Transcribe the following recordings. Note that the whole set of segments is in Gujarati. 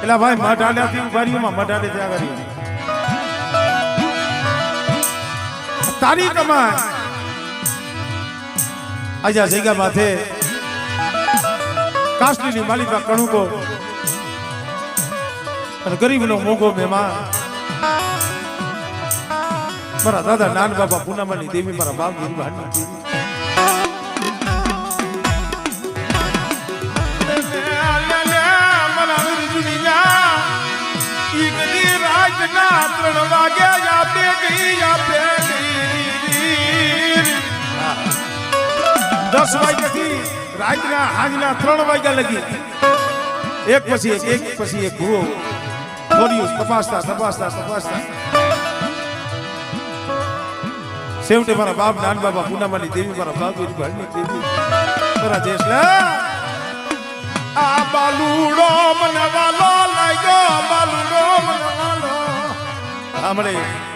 એલા ભાઈ મઢાડ્યાથી ઉભારીઓમાં મઢાડે ત્યાં કરી તારી કમાય આજા જગ્યા માથે કાશ્મીરની માલિકા કણુકો અને ગરીબનો મોગો મહેમાન મારા દાદા નાન બાબા પૂનામાની દેવી મારા બાપ ગીરવાડની દેવી રાતના 3 વાગ્યા આપે ગઈ 10 વાગ્યાથી રાતના હાજના 3 વાગ્યા લગી એક પછી એક ભૂવો ફોર્યું તપાસતા છેવટે મારા બાપ નાન બાબા પૂનામાની દેવી મારા બાપ ગીરવાડની દેવી મારા દેશ આ બાલુડો મનવાલો લાગ્યો બાલુડો મનવાલો हमरे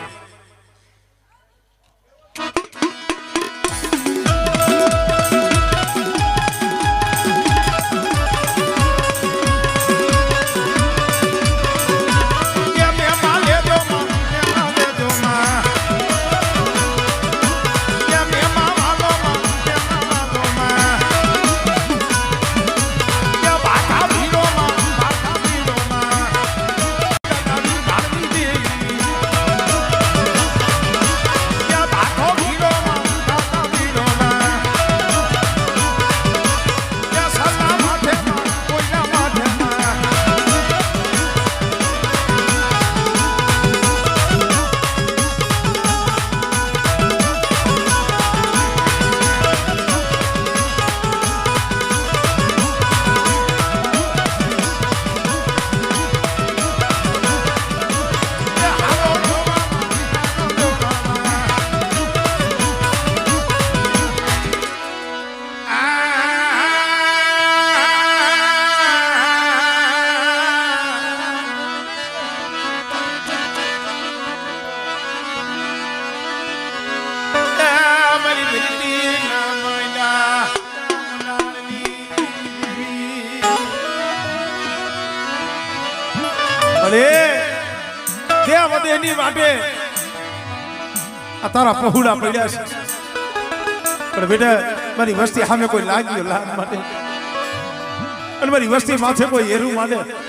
દેવદેની માટે આ તારા પહોળા પડ્યા છે પણ બેટા મારી વસ્તી સામે કોઈ લાગ્યો લાગ માટે અને મારી વસ્તી માથે કોઈ હેરું માંડે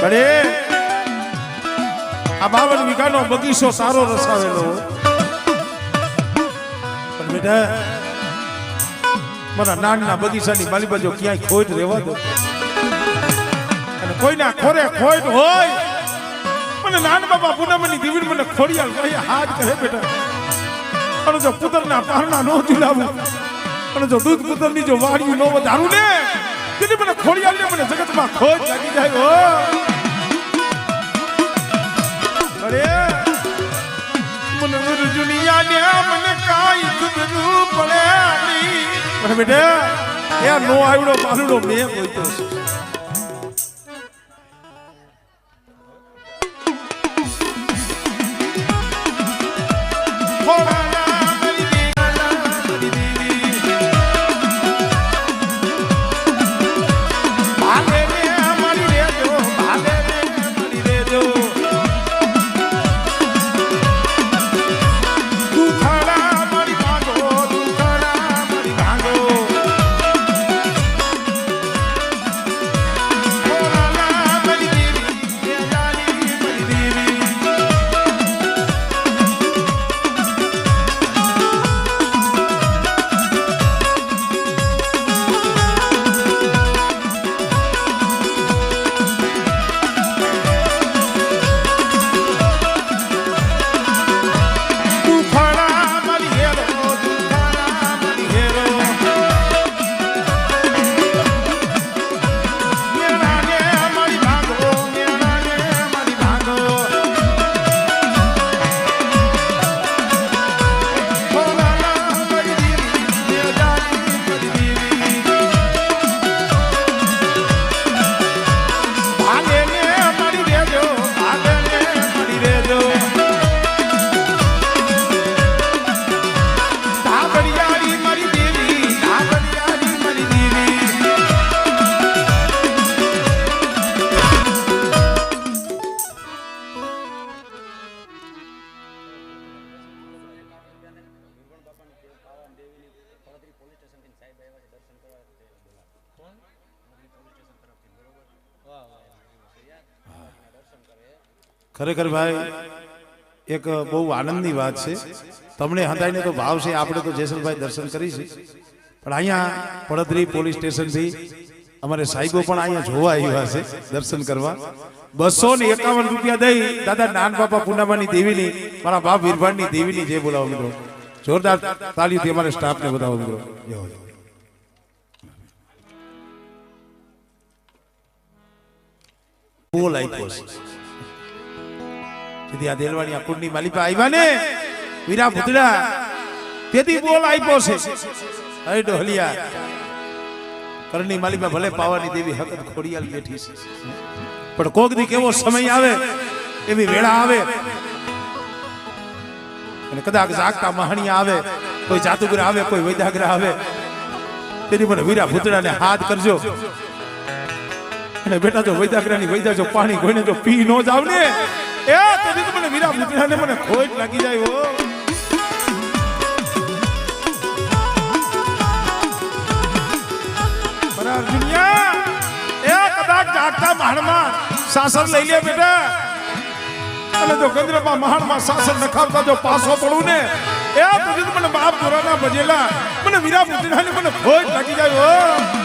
અરે આ 52 વીઘાનો બગીચો સારો રસાવેલો પણ બેટા મારા નાનના બગીચાની માલી બાજુ ક્યાંય ખોટ રહેવા દો અને કોઈના ખોરે ખોટ હોય મને નાન બાપા પૂનમની દીવીને મને ખોડિયાલ કહે હાથ કહે બેટા અને જો પુત્રના પારણા નો ઝુલાવું અને જો દૂધ પુત્રની જો વાડિયું નો વધારું ને તેથી મને ખોડિયાલને મને જગતમાં ખોટ લાગી જાય હો અરે મને દુનિયા ને મને કાઈ ખબર પડે નહીં પણ બેટા એ નો આવડો બાલુડો મેં બોલતો ખરેખર ભાઈ એક બહુ આનંદની વાત છે તમને હંધાઈને તો ભાવ છે આપણે તો જેસલભાઈ દર્શન કરીશું પણ અહીંયા પડદરી પોલીસ સ્ટેશનથી અમારે સાહેબો પણ અહીંયા જોવા આવ્યા છે દર્શન કરવા 251 રૂપિયા દઈ દાદા નાન બાપા પૂનામાની દેવીની મારા બાપ વીરભાણની દેવીની જે બોલાવો મિત્રો જોરદાર તાળીઓથી અમારે સ્ટાફને બતાવો મિત્રો બોલ આપ્યો છે તેથી આ દેલવાણી આ કુંડની માલિકા આવ્યા ને વીરા ભૂતડા તેથી બોલ આપ્યો છે અરે ડોહલિયા કરની માલિકા ભલે પાવાની દેવી હકત ખોડિયાલ બેઠી છે પણ કોક દી કેવો સમય આવે એવી વેળા આવે અને કદાચ જાગતા મહાણિયા આવે કોઈ જાદુગર આવે કોઈ વૈદાગ્ર આવે તેથી મને વીરા ભૂતડાને હાથ કરજો અને બેટા જો વૈદાગ્રની વૈદા જો પાણી કોઈને જો પી નો જાવ ને એ તેથી તો મને વીરા ભૂતડાને મને ખોટ લાગી જાય હો બરાબર દુનિયા એ કદાચ જાગતા મહાણમાં સાસર લઈ લે બેટા અને જો ગંદ્રપા મહાણમાં સાસર નખાવતા જો પાછો પડું ને એ પછી મને બાપ દોરાના બજેલા મને વીરા ભૂતડાને મને ખોટ લાગી જાય હો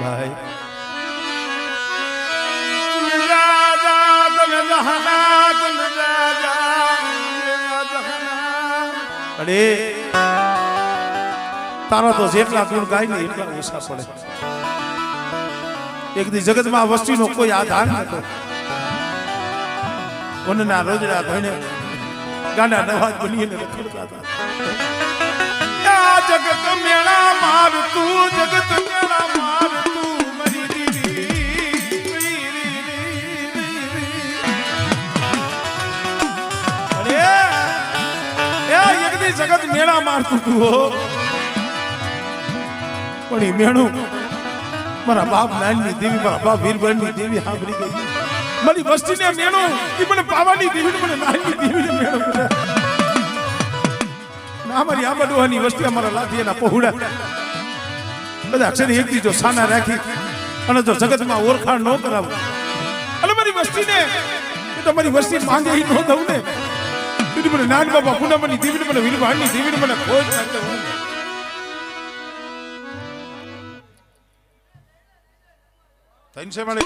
ભાઈ અરે તારા તો જેટલા ગુણ ગાય ને એટલા ઓછા પડે. એક દી જગતમાં વસ્તીનો કોઈ આધાર નતો. વનના રોજડા ભણે ગાંડા નવાજ બનીને રખડતા હતા. જગત મેળા માર તું, જગત મેળા માર તું મરી દીવી. અરે એક દી જગત મેળા મારતું તું હો. પણ એ મેણું મારા બાપ નાનની દેવી, મારા બાપ વીરબળની દેવી સાંભળી ગઈ. મારી વસ્તીને મેણું એ મને પાવાની દેવી, મને નાનની દેવીને મેણું. અમારી આંબડવાની વસ્તી અમારા લાઠીના પહોળા બધા અક્ષર એકથી જો સાના રાખી અને જો જગતમાં ઓળખાણ ન કરાવું અને મારી વસ્તીને તમારી વસ્તી માંગે ન દઉં ને તેથી મને નાન બાબા પૂનમની દેવીને મને વીરભાણની દેવીને મને ખોજ નાખે. થઈને છે મળે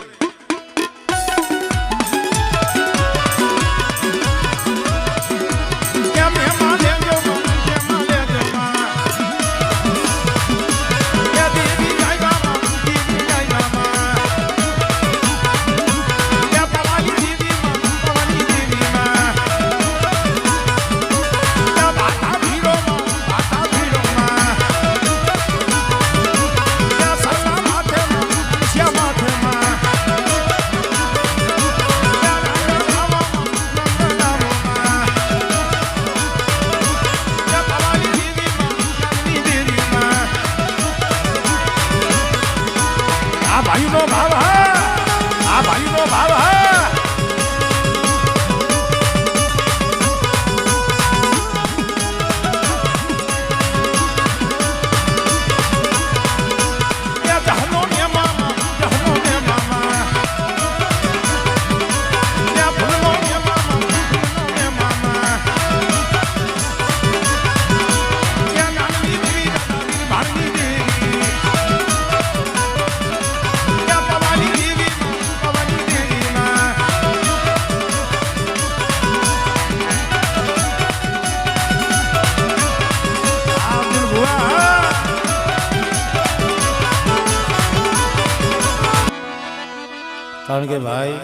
કારણ કે ભાઈ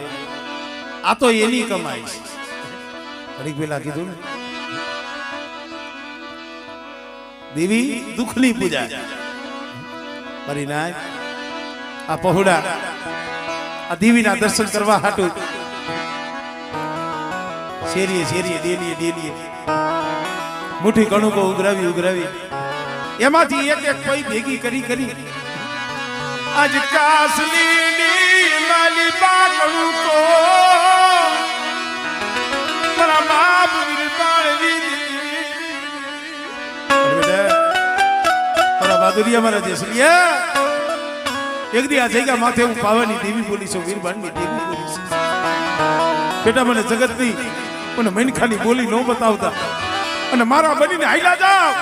આ તો એની કમાઈ છે. હરીક પેલા કીધું ને દેવી દુઃખની પૂજા મારી નાય આ પહોળા આ દેવીના દર્શન કરવા હાટું શેરીએ શેરીએ ડેલીએ મુઠ્ઠી કણુકો ઉઘરાવી એમાંથી એક એક કોઈ ભેગી કરી આજ કાસલી માલી બાકડું તો મારા બાપ વીરબાળની મારા બાદુરિયા મારા જેસલિયા એક દી આ જગ્યા માથે હું પાવાની દેવી બોલી છું, વીરબાળની દેવી બોલી છું. બેટા મને જગતની મને મનખાની બોલી ન બતાવતા અને મારા બનીને હાઈલા જાવ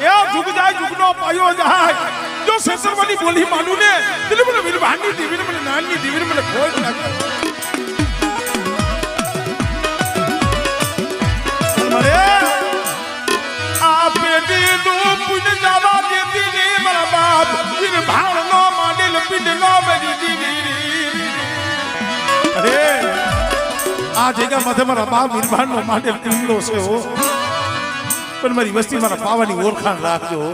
એ જુગ જાય જુગનો પાયો જાય. જો સેસરવાની બોલી માનું ને એટલે મને વીરબાળની દેવીને મને નાનની દેવીને મને ખોજ લાગે. અરે આ પેટી નું પુન જવા દેતી ને મારા બાપ વીરબાળનો માંડેલ પિંડનો બની દીવી. અરે આ જગ્યા માથે મારા બાપ વીરબાળનો માંડેલ પિંડલો છે હો, પણ મારી વસ્તી મારા પાવાની ઓળખાણ રાખજો.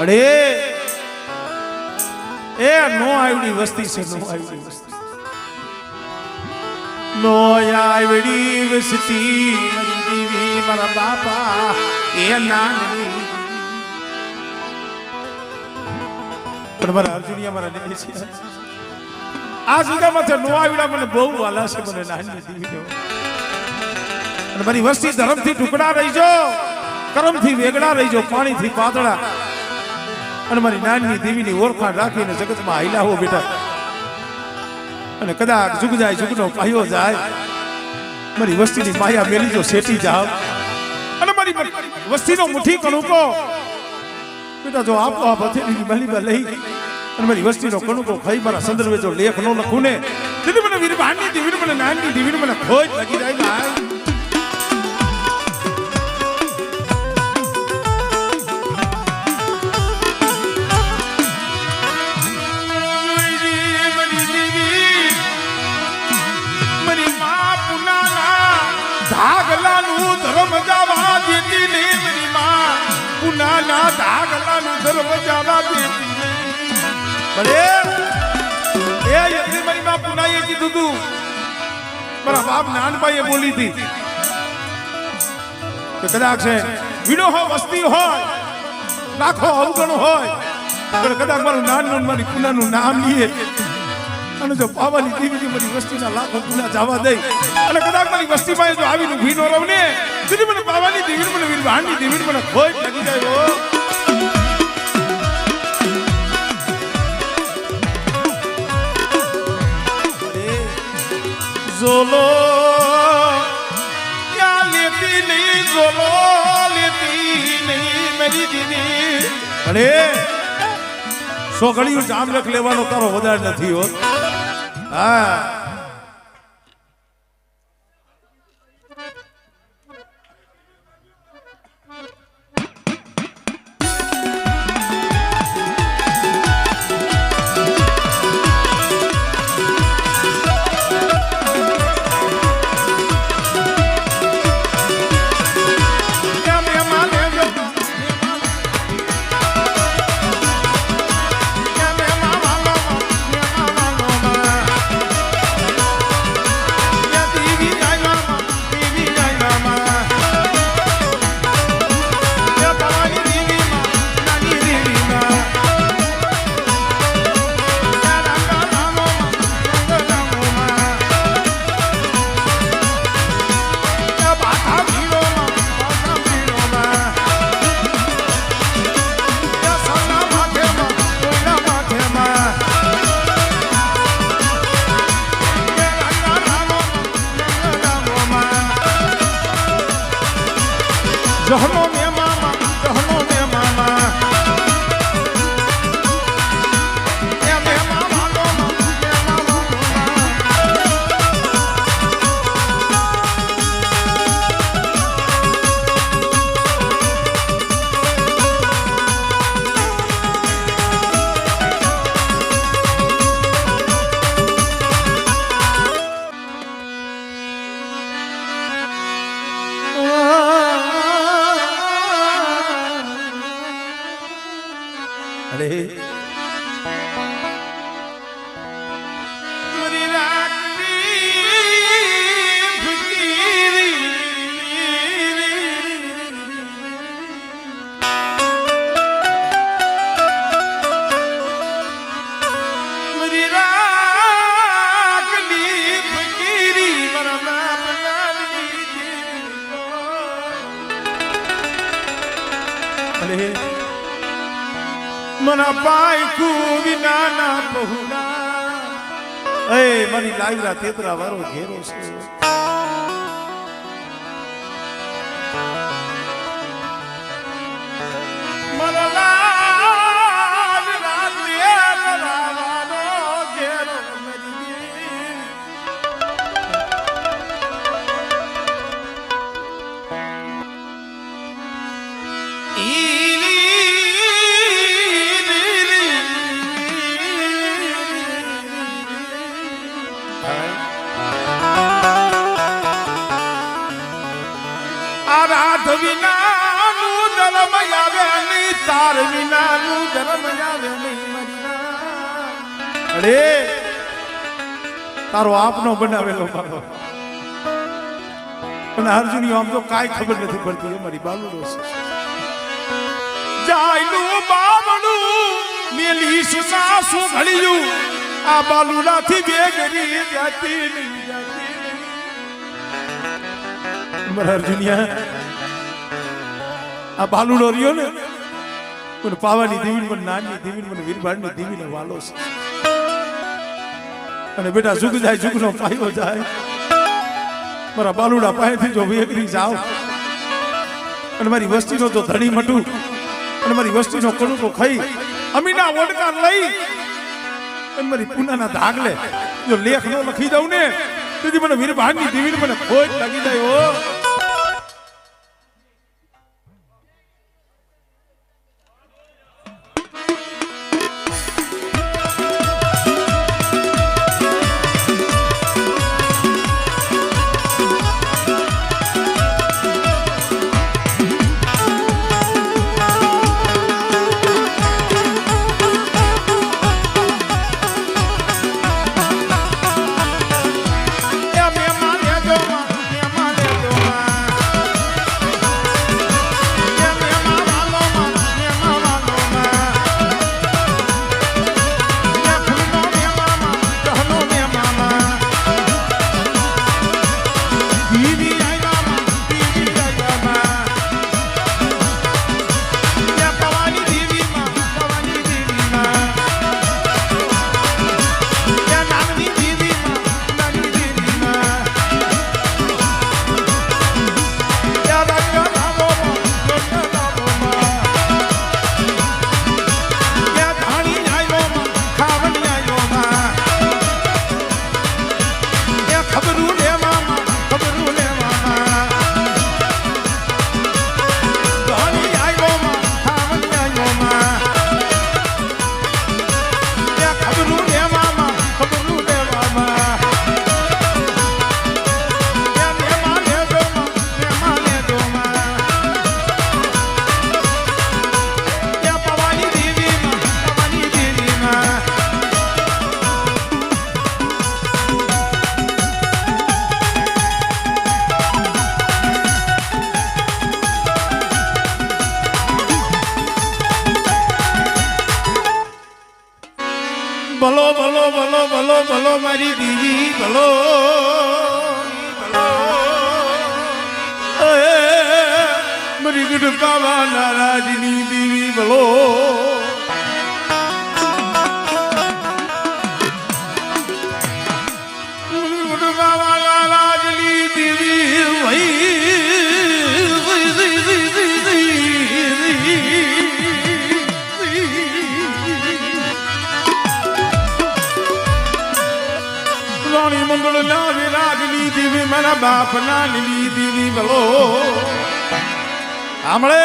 અરે એ નો આવડી વસ્તી છે, નો આવડી વસ્તી, નો આવડી વસ્તી મારી દેવી મારા બાપા એ નાની. પણ મારા અર્જુનિયા મારા દેવી છે આ જગ્યામાં નો આવડા મને બહુ વાલા છે, મને નાની દેવી. અને મારી વસ્તી ધર્મથી ટુકડા રહીજો, કર્મથી વેગળા રહીજો, પાણીથી પાતળા. અને મારી નાની દેવીની ઓળખાણ રાખીને જગતમાં હાઈલા હો બેટા. અને કદાચ જુગ જાય જુગનો પાયો જાય, મારી વસ્તીની માયા મેલી જો શેટી જાવ. અને મારી વસ્તીનો મુઠ્ઠી કણુકો બેટા જો આપો આપ હથેળીની માલીમાં લઈ અને મારી વસ્તીનો કણુકો ખાઈ મારા સંદર્ભે જો લેખ નો લખું ને તેથી મને વીરભાનની દેવી મને નાની દેવી મને ખોજ લાગી જાય. ભાઈ ધાગલાનું ધર્મ જવા દેતી નહીં, મારી માં પુનાના ધાગલાનું ધર્મ જવા દેતી નહીં. ભલે એ યતી મારી માં પુનાએ કીધું તું, મારા બાપ નાનભાઈએ બોલી હતી કે કદાચ છે વિડો હો વસ્તી હોય લાખો અવગણ હોય પણ કદાચ મારું નાનનું મારી પુનાનું નામ લઈએ અને જો પાવાની દેવીની મારી વસ્તીના લાખો પુના જવા દઈ અને કદાચ મારી વસ્તીમાં જો આવીને ઉભી ન રહું ને તેથી મને પાવાની દેવી મને વીરભાનની દેવી મને ખોજ લાગી જાય. ઝોલો યા લેતી નહીં, ઝોલો લેતી નહીં મારી દીદી. અરે સોગળિયું જામ રખ લેવાનો તારો વધારે નથી હોત. હા જહનો મે મામા, જહનો મે મામા, એ મે મામા નો મે મામા. અરે મરી રાખતી ફકીરી મરી રાખતી ફકીરી મારા બાપ નાની અરે મના પાય કુવિના ના પહુના. એ મારી લાઈરા તેતરા વારો ઘેરો છે. મના લાલ રાતે કરાવાનો ઘેરો વિના નું ધર્મ આવે નહીં તાર વિનાનું ધર્મ આવે નહીં અરે તારો આપનો બનાવેલો મારો અને અર્જુની આમ તો કાંઈ ખબર નથી પડતી અમારી બાલુડો છે જાયનું બાવણું મેલી સાસુ ઘડ્યું આ બાલુડાથી બેગરી જાતી નહીં મારા અર્જુનિયા આ બાલુડો રહ્યો ને મને પાવાની દેવી મને નાની દેવી મને વીરભાડની દેવીને વાલો છે અને બેટા ઝુક જાય ઝુકનો પાયો જાય મારા બાલુડા પાસેથી જો વેગરી જાવ અને મારી વસ્તીનો તો ધણી મટું અને મારી વસ્તીનો કણુકો ખાઈ અમીના ઓડકાર લઈ અને મારી પૂનાના ધાગલે જો લેખ નો લખી દઉં ને તેથી મને વીરભાડની દેવીને મને ખોટ લાગી જાય ઓ ભલો ભલો ભલો ભલો ભલો મારી દીવી ભલો મારી ગુડકાવા નારાજની દીવી ભલો ગુડકાવા નારાજની દીવી વહી મંગળ ના વિરાગની દીવી મારા બાપ ના લીલી દીવી ભલો આમળે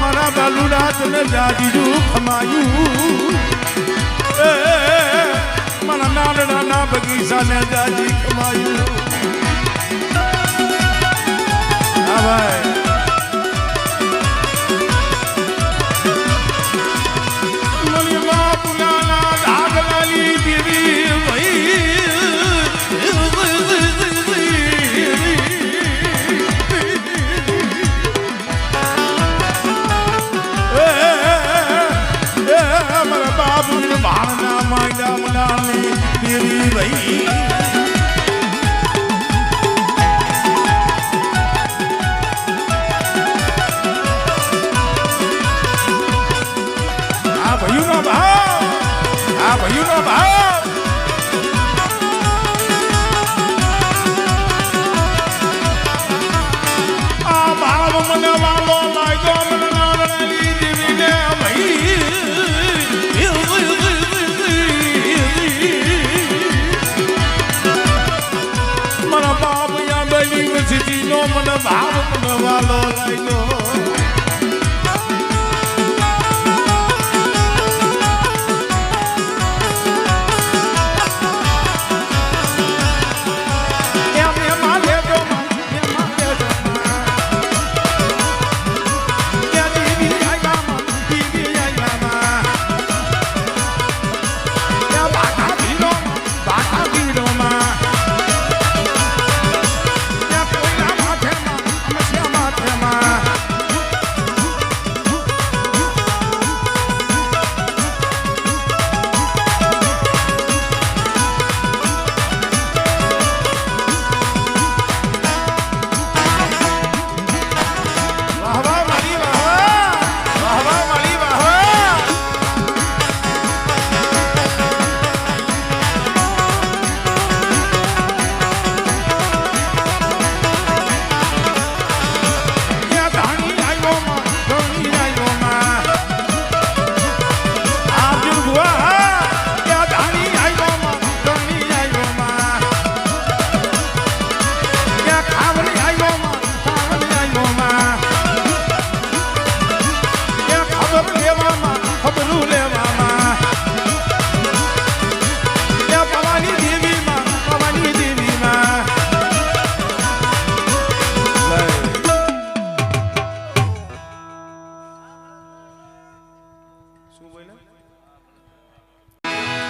મારા બાલુડા તને જાદીનું ખમાયું મારા નાના બગીચાને જાજી ખમાયું હા ભાઈ મલિયા પુલાના ધાગલાલી દેવી ભાઈ બાળના માંડા મલાની દેવી ભાઈ આ ભાઈનો ભાવ આ ભાઈનો ભાવ આ ભાવ મને વાલો લાગ્યો મને નાની દેવીને ભાઈ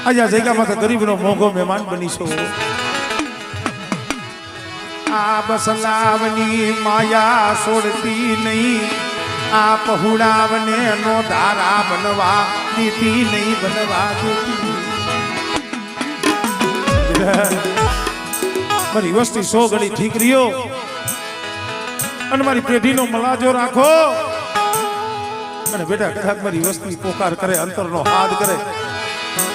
આજે આ જગ્યામાં તો ગરીબનો મોંઘો મહેમાન બની છું આ બસલાવની માયા છોડતી નહીં આ પહુડાવને નો ધારા બનવા દીધી નહીં બનવા દેતી મારી વસ્તી 100 ઘડી ઠીક રહ્યો અને મારી પેઢીનો મલાજો રાખો અને બેટા કદાચ મારી વસ્તી પોકાર કરે અંતરનો હાથ કરે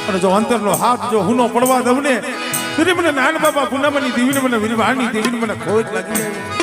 અને જો અંતરનો હાથ જો હુનો પડવા દઉં ને મને નાન બાબા પૂનમની દેવીને મને વિરવાણી દેવીને મને ખોટ લાગી